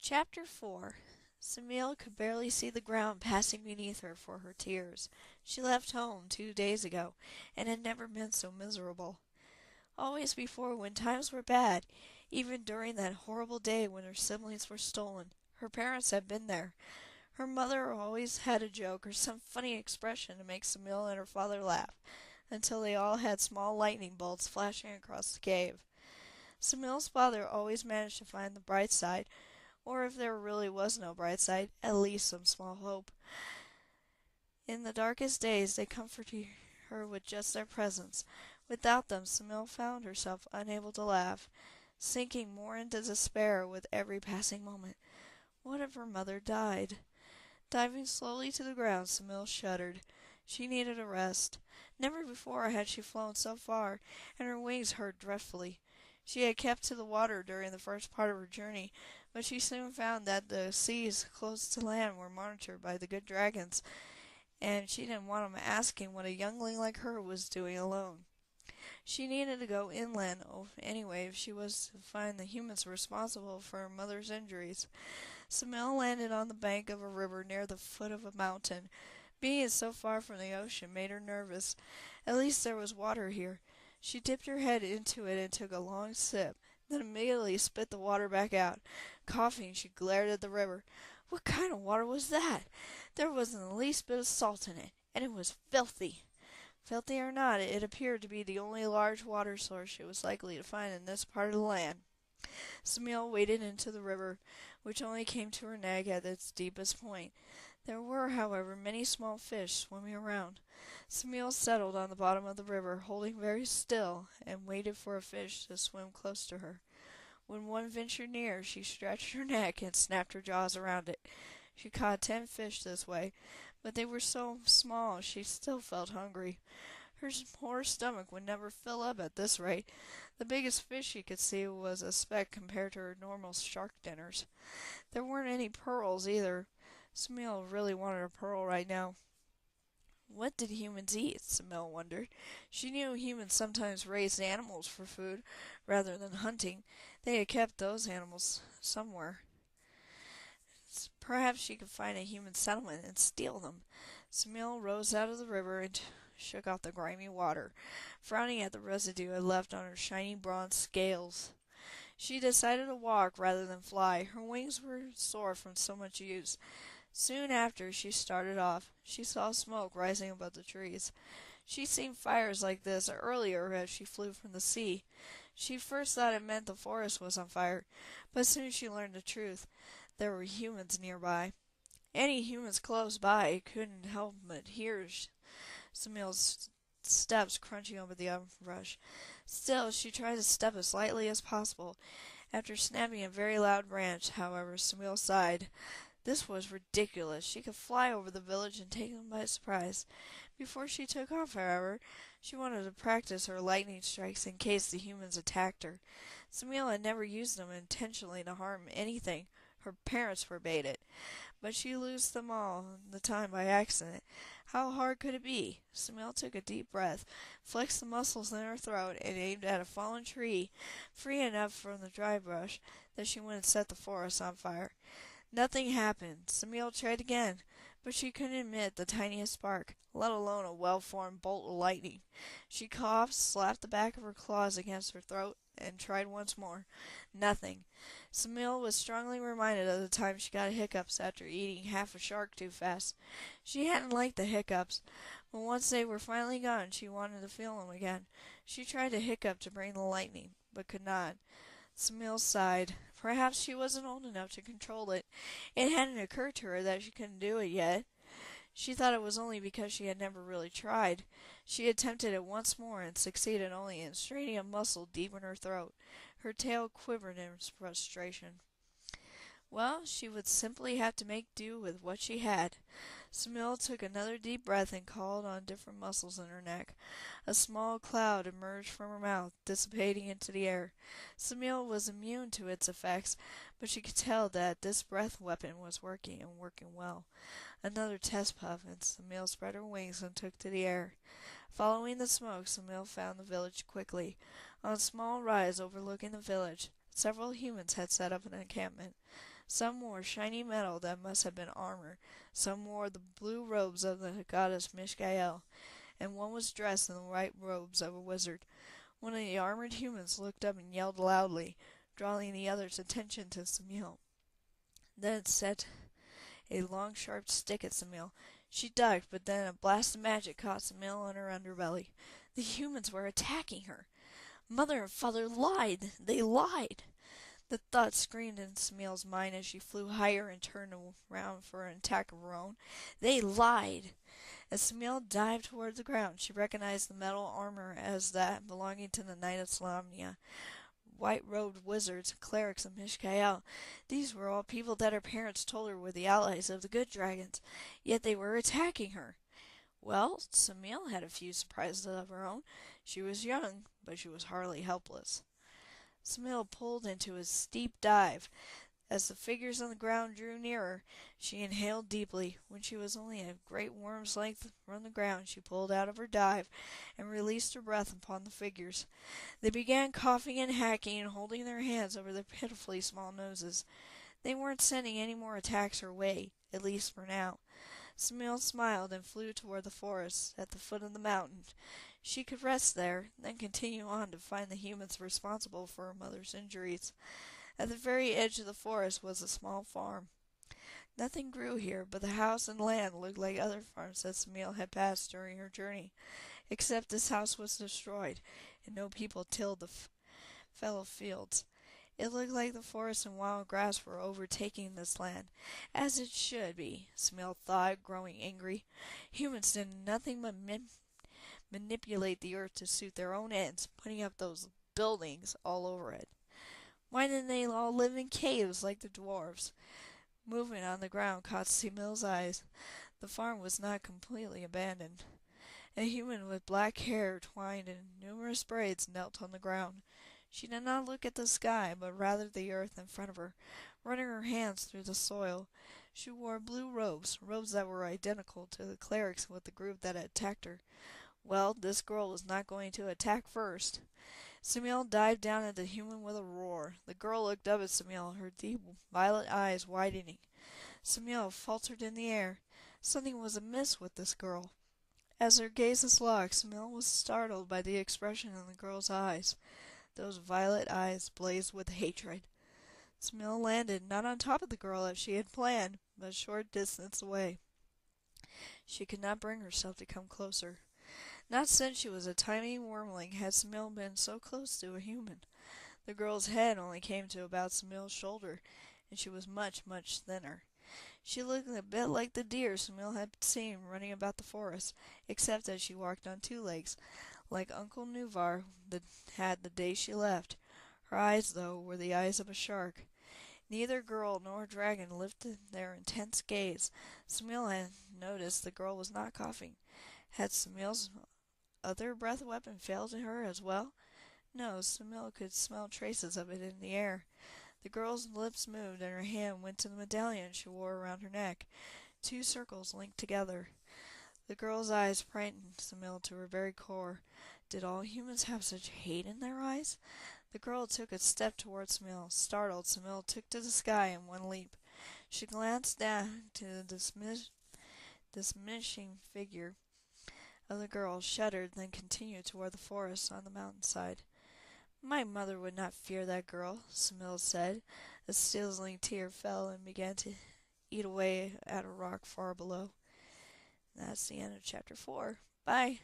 Chapter 4. Semele could barely see the ground passing beneath her for her tears. She left home 2 days ago, and had never been so miserable. Always before, when times were bad, even during that horrible day when her siblings were stolen, her parents had been there. Her mother always had a joke or some funny expression to make Semele and her father laugh, until they all had small lightning bolts flashing across the cave. Semele's father always managed to find the bright side, or if there really was no bright side, at least some small hope. In the darkest days they comforted her with just their presence. Without them, Semele found herself unable to laugh, sinking more into despair with every passing moment. What if her mother died? Diving slowly to the ground, Semele shuddered. She needed a rest. Never before had she flown so far, and her wings hurt dreadfully. She had kept to the water during the first part of her journey, but she soon found that the seas close to land were monitored by the good dragons, and she didn't want them asking what a youngling like her was doing alone. She needed to go inland anyway if she was to find the humans responsible for her mother's injuries. Semele landed on the bank of a river near the foot of a mountain. Being so far from the ocean made her nervous. At least there was water here. She dipped her head into it and took a long sip, then immediately spit the water back out. Coughing, she glared at the river. What kind of water was that? There wasn't the least bit of salt in it, and it was filthy. Filthy or not, it appeared to be the only large water source she was likely to find in this part of the land. Semele waded into the river, which only came to her neck at its deepest point. There were, however, many small fish swimming around. Semele settled on the bottom of the river, holding very still, and waited for a fish to swim close to her. When one ventured near, she stretched her neck and snapped her jaws around it. She caught 10 fish this way, but they were so small she still felt hungry. Her poor stomach would never fill up at this rate. The biggest fish she could see was a speck compared to her normal shark dinners. There weren't any pearls either. Semele really wanted a pearl right now. What did humans eat? Semele wondered. She knew humans sometimes raised animals for food rather than hunting. They had kept those animals somewhere. Perhaps she could find a human settlement and steal them. Semele rose out of the river and shook off the grimy water, frowning at the residue it left on her shiny bronze scales. She decided to walk rather than fly. Her wings were sore from so much use. Soon after she started off, she saw smoke rising above the trees. She'd seen fires like this earlier as she flew from the sea. She first thought it meant the forest was on fire, but soon she learned the truth. There were humans nearby. Any humans close by couldn't help but hear Semele's steps crunching over the underbrush. Still, she tried to step as lightly as possible. After snapping a very loud branch, however, Semele sighed. This was ridiculous. She could fly over the village and take them by surprise. Before she took off, however, she wanted to practice her lightning strikes in case the humans attacked her. Semele had never used them intentionally to harm anything. Her parents forbade it. But she used them all the time by accident. How hard could it be? Semele took a deep breath, flexed the muscles in her throat, and aimed at a fallen tree, free enough from the dry brush that she wouldn't set the forest on fire. Nothing happened. Semele tried again, but she couldn't emit the tiniest spark, let alone a well-formed bolt of lightning. She coughed, slapped the back of her claws against her throat, and tried once more. Nothing. Semele was strongly reminded of the time she got hiccups after eating half a shark too fast. She hadn't liked the hiccups, but once they were finally gone, she wanted to feel them again. She tried to hiccup to bring the lightning, but could not. Semele sighed. Perhaps she wasn't old enough to control it. It hadn't occurred to her that she couldn't do it yet. She thought it was only because she had never really tried. She attempted it once more and succeeded only in straining a muscle deep in her throat. Her tail quivered in frustration. Well, she would simply have to make do with what she had. Semele took another deep breath and called on different muscles in her neck. A small cloud emerged from her mouth, dissipating into the air. Semele was immune to its effects, but she could tell that this breath weapon was working, and working well. Another test puff, and Semele spread her wings and took to the air. Following the smoke, Semele found the village quickly. On a small rise overlooking the village, several humans had set up an encampment. Some wore shiny metal that must have been armor, some wore the blue robes of the goddess Mishkael, and one was dressed in the white robes of a wizard. One of the armored humans looked up and yelled loudly, drawing the other's attention to Samil. Then it set a long sharp stick at Samil. She ducked, but then a blast of magic caught Samil on her underbelly. The humans were attacking her. Mother and father lied. They lied. The thought screamed in Samil's mind as she flew higher and turned around for an attack of her own. They lied. As Samil dived toward the ground, she recognized the metal armor as that belonging to the Knight of Salamnia. White-robed wizards, clerics of Mishkael. These were all people that her parents told her were the allies of the good dragons, yet they were attacking her. Well, Samil had a few surprises of her own. She was young, but she was hardly helpless. Samil pulled into a steep dive. As the figures on the ground drew nearer, she inhaled deeply. When she was only a great worm's length from the ground, she pulled out of her dive and released her breath upon the figures. They began coughing and hacking and holding their hands over their pitifully small noses. They weren't sending any more attacks her way, at least for now. Samil smiled and flew toward the forest at the foot of the mountain. She could rest there, then continue on to find the humans responsible for her mother's injuries. At the very edge of the forest was a small farm. Nothing grew here, but the house and land looked like other farms that Samil had passed during her journey, except this house was destroyed, and no people tilled the fallow fields. It looked like the forest and wild grass were overtaking this land, as it should be, Samil thought, growing angry. Humans did nothing but manipulate the earth to suit their own ends, putting up those buildings all over it. Why didn't they all live in caves like the dwarves? Movement on the ground caught Samil's eyes. The farm was not completely abandoned. A human with black hair twined in numerous braids knelt on the ground. She did not look at the sky, but rather the earth in front of her, running her hands through the soil. She wore blue robes, robes that were identical to the clerics with the group that had attacked her. Well, this girl was not going to attack first. Samil dived down at the human with a roar. The girl looked up at Samil, her deep violet eyes widening. Samil faltered in the air. Something was amiss with this girl. As her gazes locked, Samil was startled by the expression in the girl's eyes. Those violet eyes blazed with hatred. Samil landed not on top of the girl as she had planned, but a short distance away. She could not bring herself to come closer. Not since she was a tiny wormling had Samil been so close to a human. The girl's head only came to about Samil's shoulder, and she was much, much thinner. She looked a bit like the deer Samil had seen running about the forest, except that she walked on two legs, like Uncle Nuvar had the day she left. Her eyes, though, were the eyes of a shark. Neither girl nor dragon lifted their intense gaze. Samil had noticed the girl was not coughing. Had Samil's other breath weapon failed her as well? No, Samil could smell traces of it in the air. The girl's lips moved and her hand went to the medallion she wore around her neck. Two circles linked together. The girl's eyes frightened Samil to her very core. Did all humans have such hate in their eyes? The girl took a step towards Samil. Startled, Samil took to the sky in one leap. She glanced down to the diminishing figure of the girl, shuddered, then continued toward the forest on the mountainside. My mother would not fear that girl, Samil said. A sizzling tear fell and began to eat away at a rock far below. That's the end of chapter 4. Bye.